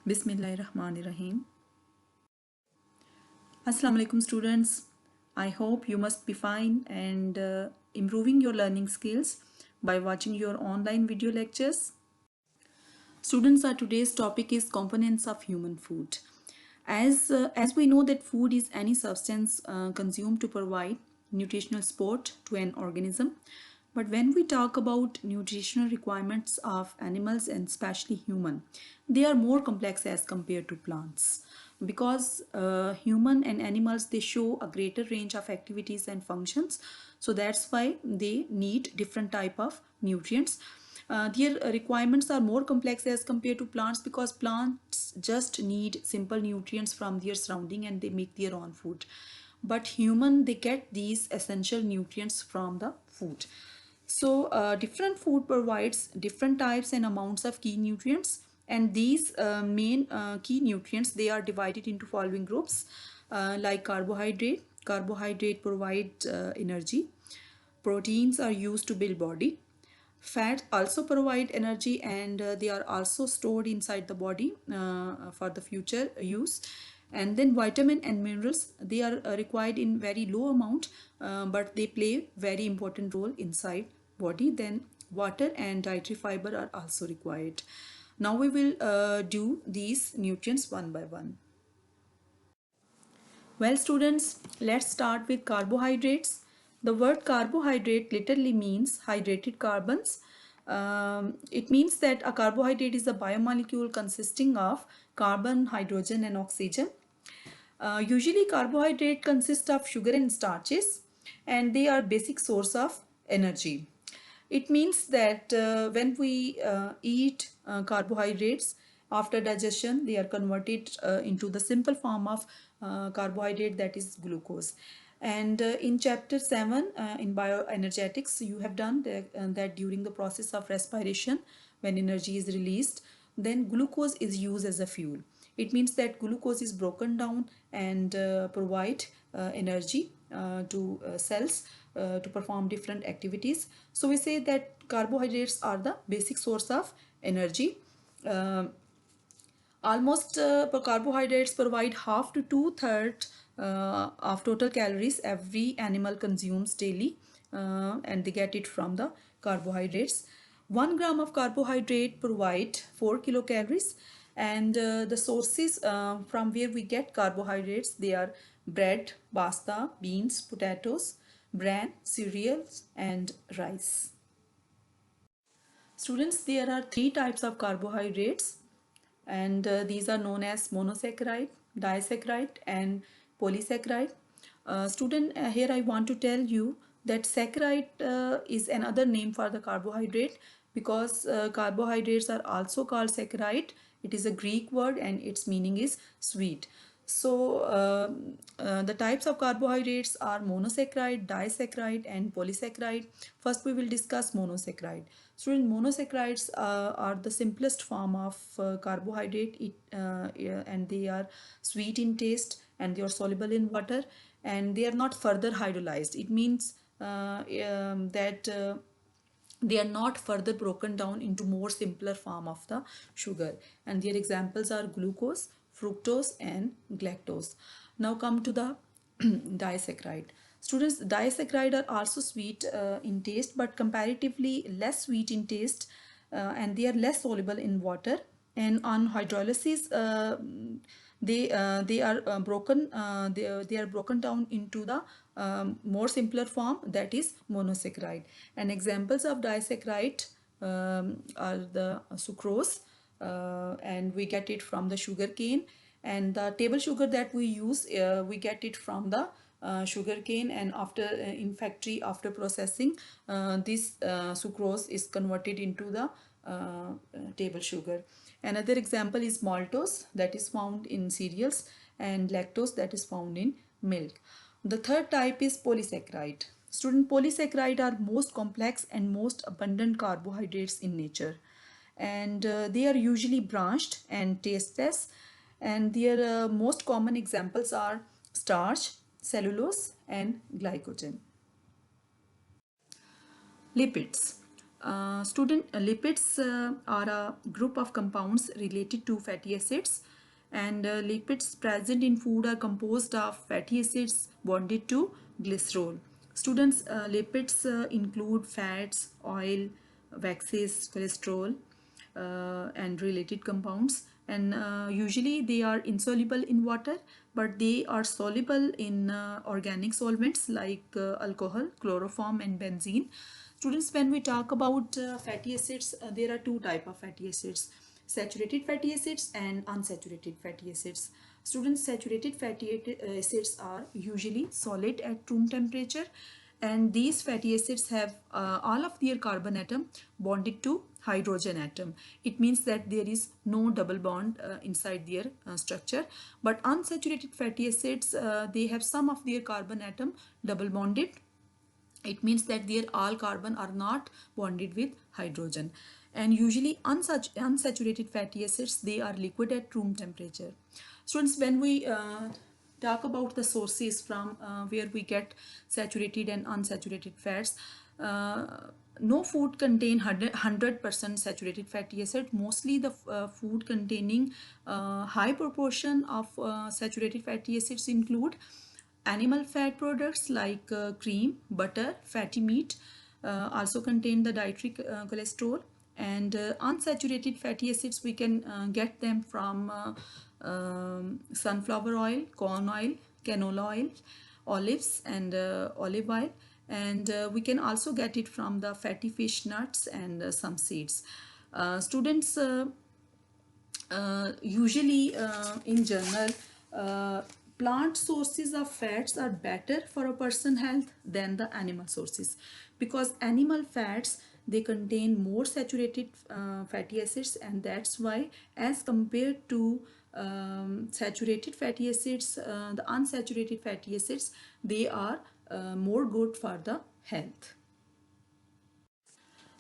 Bismillahirrahmanirrahim. Assalamu alaikum students. I hope you must be fine and improving your learning skills by watching your online video lectures. Students, our today's topic is components of human food. As we know that food is any substance consumed to provide nutritional support to an organism. But when we talk about nutritional requirements of animals and especially human, they are more complex as compared to plants because human and animals they show a greater range of activities and functions, so that's why they need different type of nutrients. Their requirements are more complex as compared to plants because plants just need simple nutrients from their surrounding and they make their own food, but human they get these essential nutrients from the food. So different food provides different types and amounts of key nutrients, and these main key nutrients they are divided into following groups, like carbohydrate provide energy. Proteins are used to build body. Fats also provide energy, and they are also stored inside the body for the future use. And then vitamin and minerals they are required in very low amount, but they play very important role inside body. Then water and dietary fiber are also required. Now we will do these nutrients one by one. Well, students, let's start with carbohydrates. The word carbohydrate literally means hydrated carbons. It means that a carbohydrate is a biomolecule consisting of carbon, hydrogen, and oxygen. Usually, carbohydrate consist of sugar and starches, and they are basic source of energy. It means that when we eat carbohydrates, after digestion, they are converted into the simple form of carbohydrate, that is glucose. And in chapter 7 in bioenergetics, you have done that during the process of respiration, when energy is released, then glucose is used as a fuel. It means that glucose is broken down and provide energy to cells to perform different activities. So we say that carbohydrates are the basic source of energy. Uh, Almost carbohydrates provide half to two-thirds of total calories every animal consumes daily, and they get it from the carbohydrates. 1 gram of carbohydrate provide 4 kilocalories, and the sources from where we get carbohydrates they are bread, pasta, beans, potatoes, bran, cereals, and rice. Students, there are three types of carbohydrates, and these are known as monosaccharide, disaccharide, and polysaccharide. Here I want to tell you that saccharide is another name for the carbohydrate, because carbohydrates are also called saccharide. It is a Greek word and its meaning is sweet. So the types of carbohydrates are monosaccharide, disaccharide, and polysaccharide. First we will discuss monosaccharide. So monosaccharides are the simplest form of carbohydrate, yeah, and they are sweet in taste and they are soluble in water, and they are not further hydrolyzed. It means that they are not further broken down into more simpler form of the sugar, and their examples are glucose, fructose, and galactose. Now come to the disaccharide. Students, disaccharide are also sweet in taste but comparatively less sweet in taste, and they are less soluble in water, and on hydrolysis they are broken they are broken down into the more simpler form, that is monosaccharide. And examples of disaccharide are the sucrose, and we get it from the sugar cane, and the table sugar that we use we get it from the sugar cane, and after in factory after processing this sucrose is converted into the table sugar. Another example is maltose, that is found in cereals, and lactose, that is found in milk. The third type is polysaccharide. Student, polysaccharide are most complex and most abundant carbohydrates in nature, and they are usually branched and tasteless, and their most common examples are starch, cellulose, and glycogen. Lipids. Lipids are a group of compounds related to fatty acids, and lipids present in food are composed of fatty acids bonded to glycerol. Lipids include fats, oil, waxes, cholesterol, and related compounds, and usually they are insoluble in water, but they are soluble in organic solvents like alcohol, chloroform, and benzene. Students, when we talk about fatty acids, there are two type of fatty acids: saturated fatty acids and unsaturated fatty acids. Students, saturated fatty acids are usually solid at room temperature, and these fatty acids have all of their carbon atom bonded to hydrogen atom. It means that there is no double bond inside their structure. But unsaturated fatty acids, they have some of their carbon atom double bonded. It means that their all carbon are not bonded with hydrogen. And usually unsaturated fatty acids, they are liquid at room temperature. Students, when we talk about the sources from where we get saturated and unsaturated fats, uh, no food contain 100% saturated fatty acid. Mostly the food containing high proportion of saturated fatty acids include animal fat products like cream, butter, fatty meat, also contain the dietary cholesterol. And unsaturated fatty acids, we can get them from sunflower oil, corn oil, canola oil, olives, and olive oil. And we can also get it from the fatty fish, nuts, and some seeds. Students, usually in general, uh, plant sources of fats are better for a person health than the animal sources, because animal fats, they contain more saturated fatty acids, and that's why, as compared to saturated fatty acids, the unsaturated fatty acids, they are more good for the health.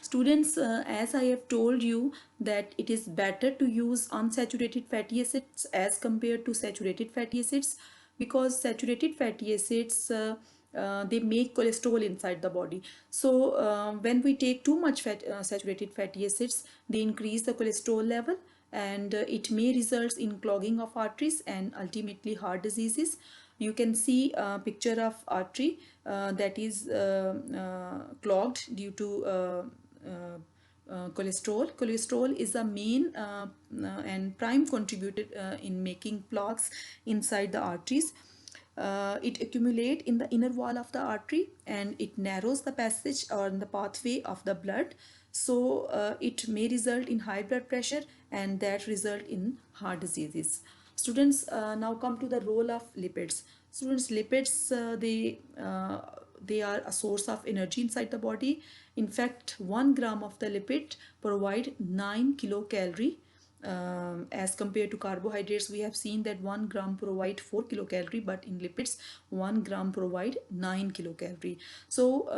Students, as I have told you that it is better to use unsaturated fatty acids as compared to saturated fatty acids, because saturated fatty acids, they make cholesterol inside the body. So when we take too much saturated fatty acids, they increase the cholesterol level, and it may result in clogging of arteries and ultimately heart diseases. You can see a picture of artery that is clogged due to cholesterol. Cholesterol is a main and prime contributor in making plaques inside the arteries. It accumulates in the inner wall of the artery, and it narrows the passage or the pathway of the blood. So it may result in high blood pressure, and that result in heart diseases. Students, now come to the role of lipids. Students, lipids, they are a source of energy inside the body. In fact, 1 gram of the lipid provide 9 kilocalorie. As compared to carbohydrates, we have seen that 1 gram provide 4 kilocalorie, but in lipids 1 gram provide 9 kilocalorie. So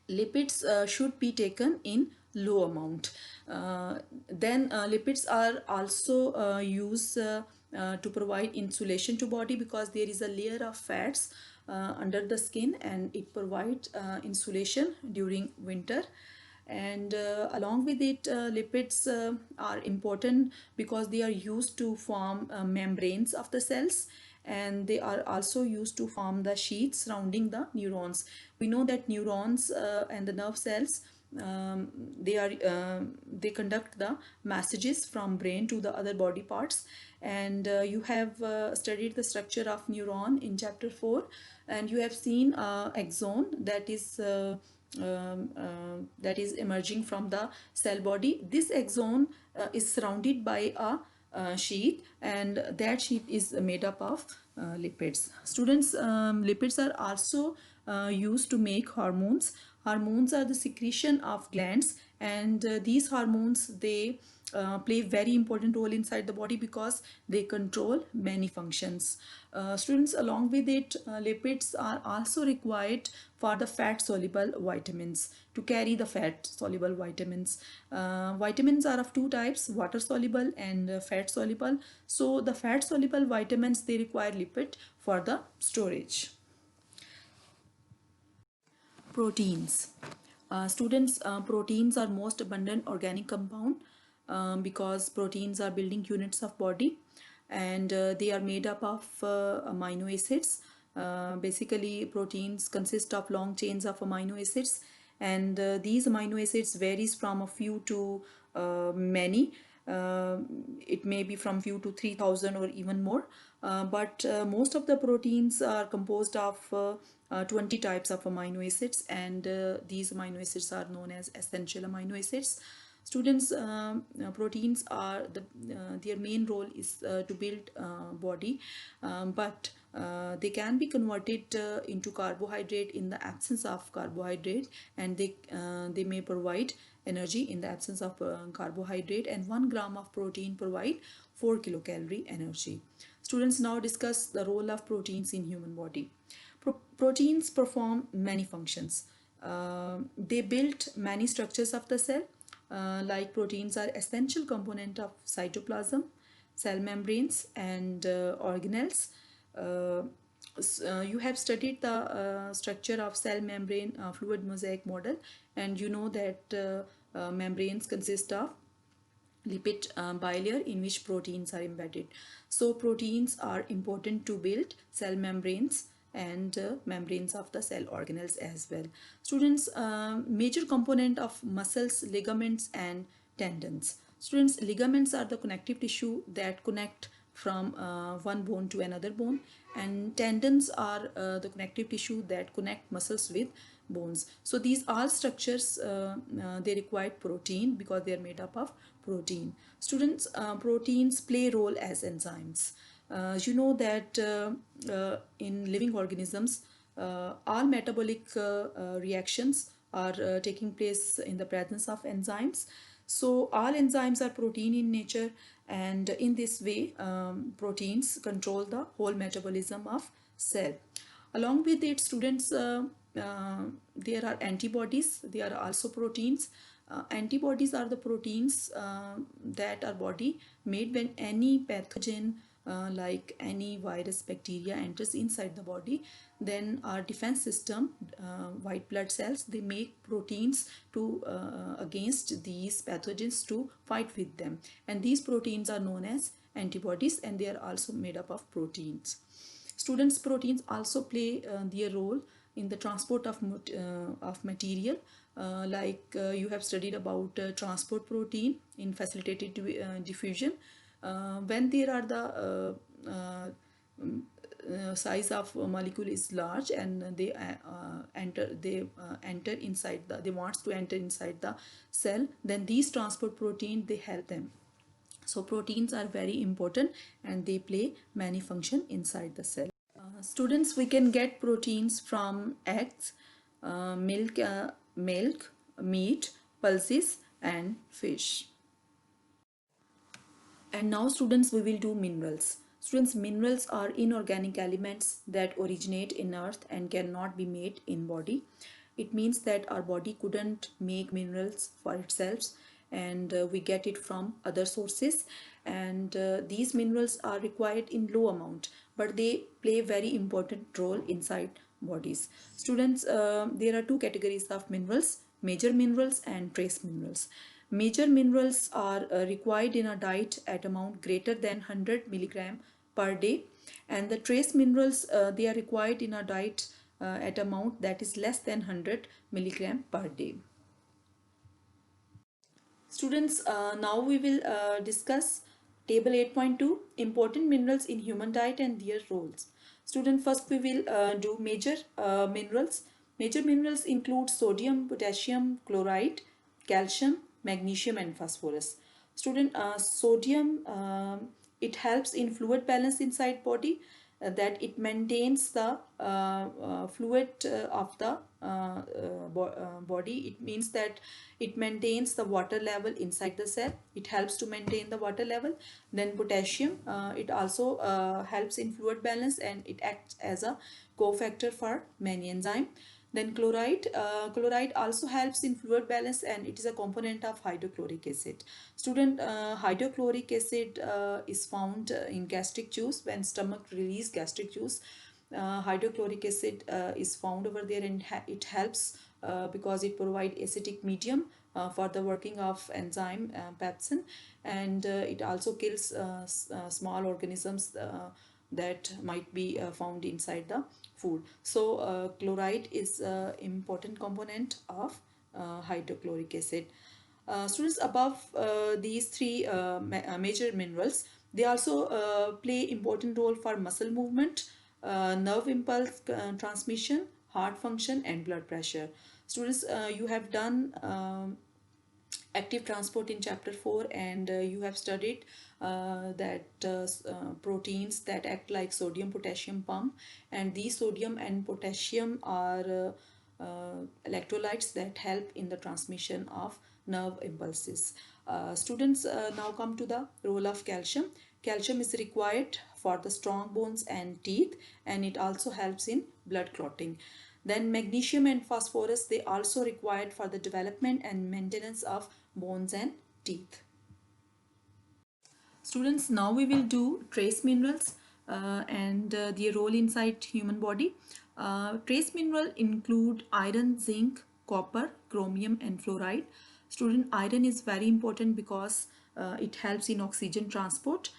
lipids should be taken in low amount. Then lipids are also used to provide insulation to body, because there is a layer of fats under the skin, and it provides insulation during winter. And along with it, lipids are important because they are used to form membranes of the cells, and they are also used to form the sheaths surrounding the neurons. We know that neurons and the nerve cells, they conduct the messages from brain to the other body parts. And you have studied the structure of neuron in chapter 4, and you have seen axon that is emerging from the cell body. This axon is surrounded by a sheath, and that sheath is made up of lipids. Students, lipids are also used to make hormones. Hormones are the secretion of glands, and these hormones, they play very important role inside the body because they control many functions. Students, along with it, lipids are also required for the fat soluble vitamins, to carry the fat soluble vitamins. Vitamins are of two types: water soluble and fat soluble. So the fat soluble vitamins, they require lipid for the storage. Proteins. Students, proteins are most abundant organic compound because proteins are building units of body, and they are made up of amino acids. Basically, proteins consist of long chains of amino acids, and these amino acids varies from a few to many. Uh, it may be from few to 3,000 or even more, but most of the proteins are composed of 20 types of amino acids, and these amino acids are known as essential amino acids. Students, proteins are their main role is to build body, but they can be converted into carbohydrate in the absence of carbohydrate, and they may provide energy in the absence of carbohydrate, and 1 gram of protein provide 4 kilocalorie energy. Students, now discuss the role of proteins in human body. Proteins perform many functions. They build many structures of the cell. Like proteins are essential component of cytoplasm, cell membranes, and organelles. Uh, you have studied the structure of cell membrane fluid mosaic model, and you know that membranes consist of lipid bilayer in which proteins are embedded. So proteins are important to build cell membranes and membranes of the cell organelles as well. Students, major component of muscles, ligaments, and tendons. Students, ligaments are the connective tissue that connect from one bone to another bone, and tendons are the connective tissue that connect muscles with bones. So these all structures, they require protein because they are made up of protein. Students, proteins play role as enzymes. You know that in living organisms, all metabolic reactions are taking place in the presence of enzymes. So all enzymes are protein in nature, and in this way, proteins control the whole metabolism of cell. Along with it, students, there are antibodies. They are also proteins. Antibodies are the proteins that our body made when any pathogen like any virus, bacteria enters inside the body. Then our defense system, white blood cells, they make proteins to against these pathogens to fight with them, and these proteins are known as antibodies, and they are also made up of proteins. Students, proteins also play their role in the transport of material. You have studied about transport protein in facilitated diffusion. When there are the size of a molecule is large, and they enter inside they wants to enter inside the cell, then these transport protein, they help them. So proteins are very important, and they play many function inside the cell. Students, we can get proteins from eggs, milk, meat, pulses, and fish. And now, students, we will do minerals. Students, minerals are inorganic elements that originate in earth and cannot be made in body. It means that our body couldn't make minerals for itself, and we get it from other sources, and these minerals are required in low amount, but they play very important role inside bodies. Students, there are two categories of minerals: major minerals and trace minerals. Major minerals are required in a diet at amount greater than 100 milligram per day, and the trace minerals, they are required in a diet at amount that is less than 100 milligram per day. Students, now we will discuss table 8.2, important minerals in human diet and their roles. Student, first we will do major minerals. Major minerals include sodium, potassium, chloride, calcium, magnesium, and phosphorus. Student, sodium, it helps in fluid balance inside body, that it maintains the fluid of the body. It means that it maintains the water level inside the cell. It helps to maintain the water level. Then potassium, it also helps in fluid balance, and it acts as a cofactor for many enzymes. Then chloride, chloride also helps in fluid balance, and it is a component of hydrochloric acid. Student, hydrochloric acid is found in gastric juice. When stomach release gastric juice, hydrochloric acid is found over there, and it helps because it provides acidic medium for the working of enzyme pepsin, and it also kills small organisms that might be found inside the food. So chloride is an important component of hydrochloric acid. Students, above these three major minerals, they also play important role for muscle movement, nerve impulse transmission, heart function, and blood pressure. Students, you have done active transport in chapter 4, and you have studied that proteins that act like sodium potassium pump, and these sodium and potassium are electrolytes that help in the transmission of nerve impulses. Students, now come to the role of calcium. Calcium is required for the strong bones and teeth, and it also helps in blood clotting. Then magnesium and phosphorus, they also required for the development and maintenance of bones and teeth. Students, now we will do trace minerals and their role inside human body. Trace mineral include iron, zinc, copper, chromium, and fluoride. Student, iron is very important because it helps in oxygen transport.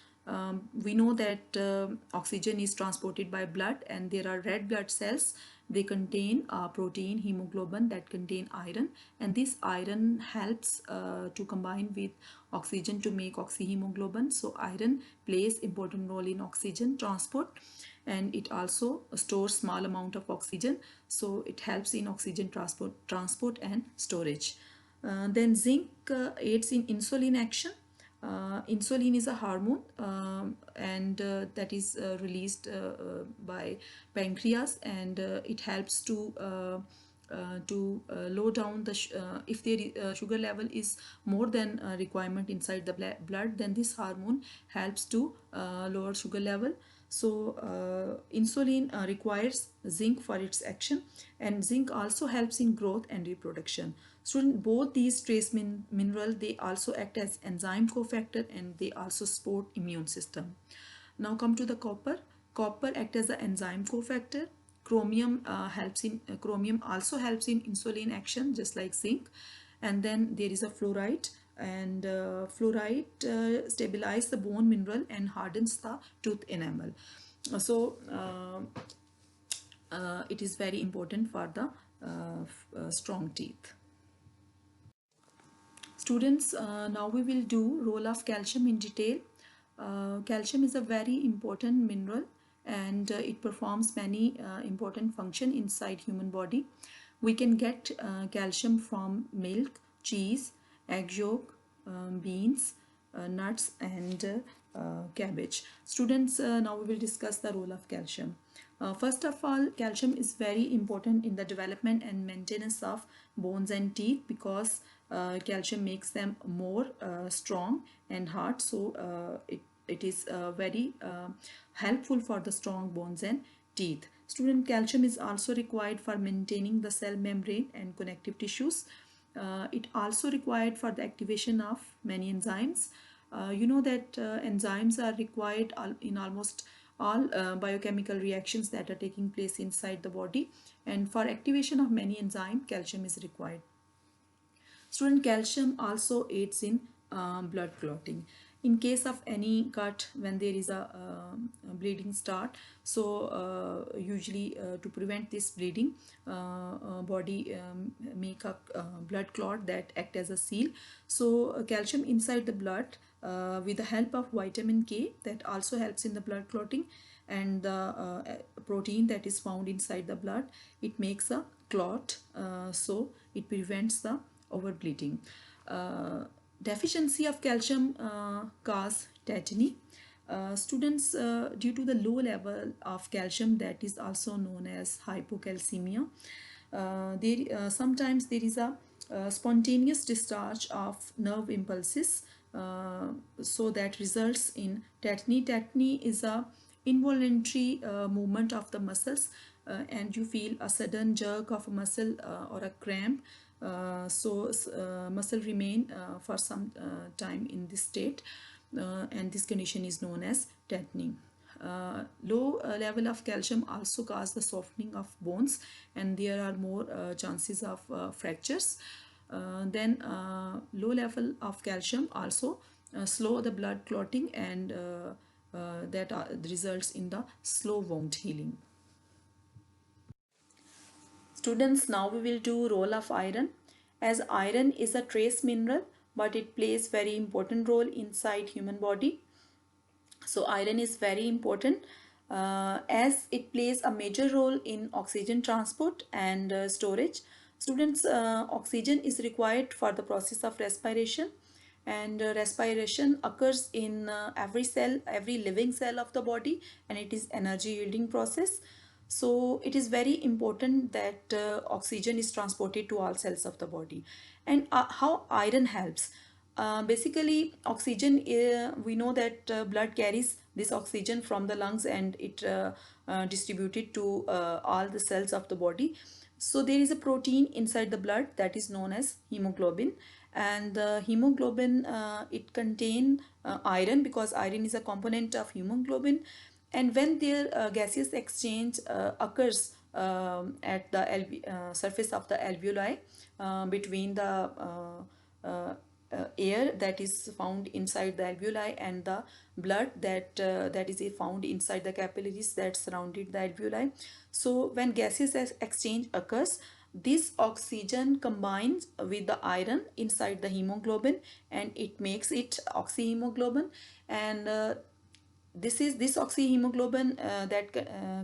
We know that oxygen is transported by blood, and there are red blood cells. They contain protein hemoglobin that contain iron, and this iron helps to combine with oxygen to make oxyhemoglobin. So iron plays important role in oxygen transport, and it also stores small amount of oxygen, so it helps in oxygen transport and storage. Then zinc aids in insulin action. Insulin is a hormone, and that is released by pancreas, and it helps to low down the if the sugar level is more than requirement inside the blood, then this hormone helps to lower sugar level. So insulin requires zinc for its action, and zinc also helps in growth and reproduction. Student, both these trace mineral, they also act as enzyme cofactor, and they also support immune system. Now come to the copper. Copper acts as an enzyme cofactor. Chromium also helps in insulin action, just like zinc. And then there is a fluoride, and fluoride stabilizes the bone mineral and hardens the tooth enamel. So it is very important for the strong teeth. Students, now we will do role of calcium in detail. Calcium is a very important mineral, and it performs many important functions inside human body. We can get calcium from milk, cheese, egg yolk, beans, nuts, and cabbage. Students, now we will discuss the role of calcium. First of all, calcium is very important in the development and maintenance of bones and teeth, because calcium makes them more strong and hard. So it is very helpful for the strong bones and teeth. Student, calcium is also required for maintaining the cell membrane and connective tissues. It also required for the activation of many enzymes. You know that enzymes are required in almost all biochemical reactions that are taking place inside the body, and for activation of many enzymes, calcium is required. Student, calcium also aids in blood clotting. In case of any cut, when there is a bleeding start, so usually to prevent this bleeding, body make a blood clot that act as a seal. So calcium inside the blood with the help of vitamin K, that also helps in the blood clotting, and the protein that is found inside the blood, it makes a clot, so it prevents the overbleeding. Deficiency of calcium cause tetany. Students, due to the low level of calcium, that is also known as hypocalcemia, sometimes there is a spontaneous discharge of nerve impulses, so that results in tetany. Tetany is a involuntary movement of the muscles, and you feel a sudden jerk of a muscle or a cramp. Muscle remain for some time in this state, and this condition is known as tetany. Low level of calcium also cause the softening of bones, and there are more chances of fractures. Then low level of calcium also slow the blood clotting, and that results in the slow wound healing. Students, now we will do role of iron. As iron is a trace mineral, but it plays very important role inside human body. So iron is very important as it plays a major role in oxygen transport and storage. Students, oxygen is required for the process of respiration, and respiration occurs in every cell, every living cell of the body, and it is energy yielding process. So it is very important that oxygen is transported to all cells of the body. And how iron helps? Basically, oxygen, we know that blood carries this oxygen from the lungs, and it distributed to all the cells of the body. So there is a protein inside the blood that is known as hemoglobin, and the hemoglobin, it contain iron, because iron is a component of hemoglobin. And when their gaseous exchange occurs at the surface of the alveoli, between the air that is found inside the alveoli and the blood that is found inside the capillaries that surrounded the alveoli. So when gaseous exchange occurs, this oxygen combines with the iron inside the hemoglobin, and it makes it oxyhemoglobin. And this oxyhemoglobin that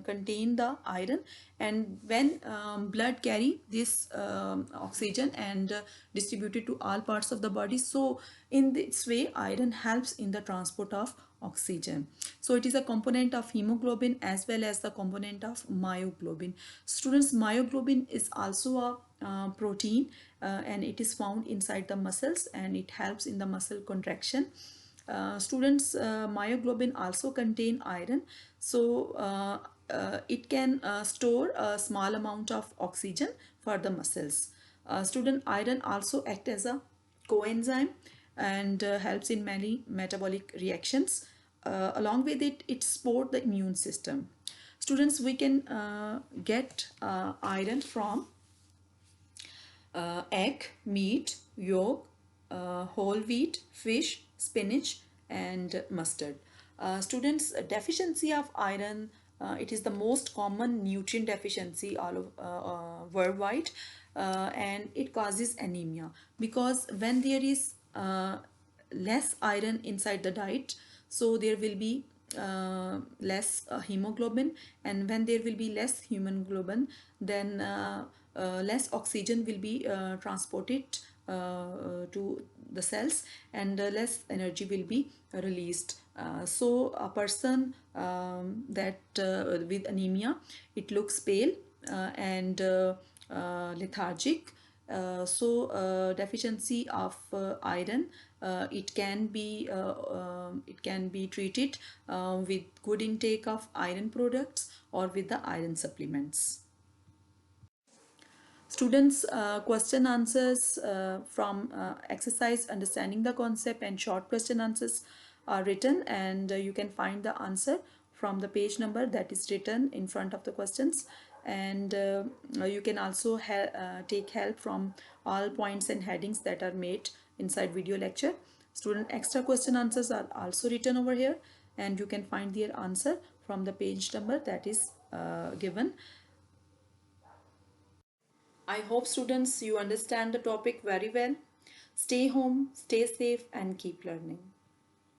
contain the iron, and when blood carry this oxygen and distributed to all parts of the body, so in this way iron helps in the transport of oxygen. So it is a component of hemoglobin as well as the component of myoglobin. Students, myoglobin is also a protein, and it is found inside the muscles, and it helps in the muscle contraction. Students, myoglobin also contain iron, so it can store a small amount of oxygen for the muscles. Student, iron also act as a coenzyme and helps in many metabolic reactions. Along with it, it support the immune system. Students, we can get iron from egg, meat, yolk, whole wheat, fish, spinach, and mustard. Students, deficiency of iron, it is the most common nutrient deficiency all of, worldwide, and it causes anemia, because when there is less iron inside the diet, so there will be less hemoglobin, and when there will be less hemoglobin, then less oxygen will be transported to the cells, and less energy will be released. So a person that with anemia, it looks pale and lethargic. Deficiency of iron, it can be treated with good intake of iron products or with the iron supplements. Students, question answers from exercise understanding the concept and short question answers are written, and you can find the answer from the page number that is written in front of the questions. And you can also take help from all points and headings that are made inside video lecture. Student, extra question answers are also written over here, and you can find their answer from the page number that is given. I hope, students, you understand the topic very well. Stay home, stay safe, and keep learning.